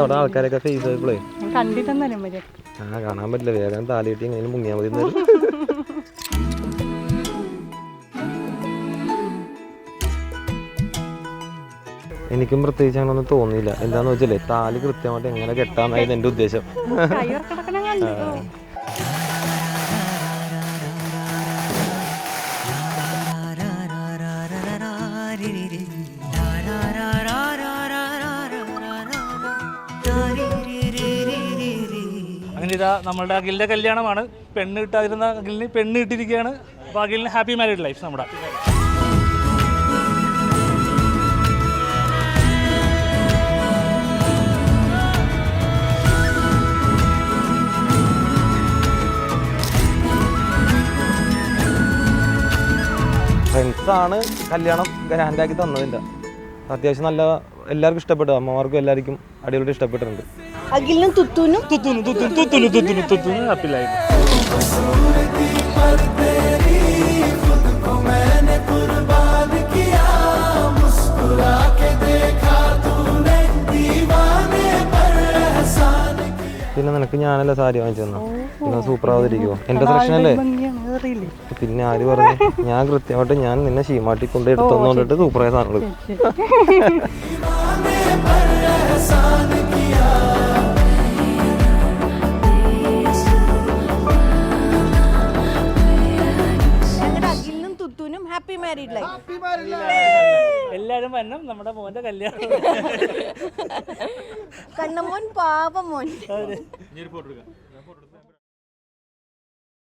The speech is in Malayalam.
അവിടെ ആൾക്കാരൊക്കെ ഫേസ് ആയപ്പോഴേ കണ്ടിട്ടൊന്നും കാണാൻ പറ്റില്ല. വേഗം താലിയിട്ട് എങ്ങനെ മുങ്ങിയാൽ മതി. എനിക്കും പ്രത്യേകിച്ച് അങ്ങനെ ഒന്നും തോന്നിയില്ല. എന്താന്ന് വെച്ചാലേ താലി കൃത്യമായിട്ട് എങ്ങനെ കെട്ടാന്നായിരുന്നു എൻ്റെ ഉദ്ദേശം. അങ്ങനെ ഇതാ നമ്മളുടെ അഖിലിൻ്റെ കല്യാണമാണ്. പെണ്ണ് കിട്ടാതിരുന്ന അഖിലിന് പെണ്ണ് കിട്ടിയിരിക്കുകയാണ്. അപ്പോൾ അഖിലിന് ഹാപ്പി മാരീഡ് ലൈഫ് നമ്മുടെ. ഫ്രണ്ട്സാണ് കല്യാണം ഗ്രാൻഡാക്കി തന്നതിൻ്റെ. അത്യാവശ്യം നല്ല എല്ലാവർക്കും ഇഷ്ടപ്പെട്ടു. അമ്മമാർക്കും എല്ലാവർക്കും അടിപൊളി ഇഷ്ടപ്പെട്ടിട്ടുണ്ട്. അഖിലിനും തുത്തൂനും ഹാപ്പി ലൈഫ്. പിന്നെ നിനക്ക് ഞാനല്ല സാരി വാങ്ങിച്ചു തന്നു. പിന്നെ സൂപ്പർ ആവാതിരിക്കുമോ? എൻ്റെ സെലക്ഷനല്ലേ. പിന്നെ ആര് പറഞ്ഞു? ഞാൻ കൃത്യമായിട്ട് ഞാൻ നിന്നെ ശീമാട്ടി കൊണ്ട് എടുത്തോണ്ടിട്ട് സൂപ്പറായ സാധനങ്ങൾ. എല്ലാരും വരണം നമ്മുടെ മോന്റെ കല്യാണം. കണ്ണമോൻ പാപമോൻ.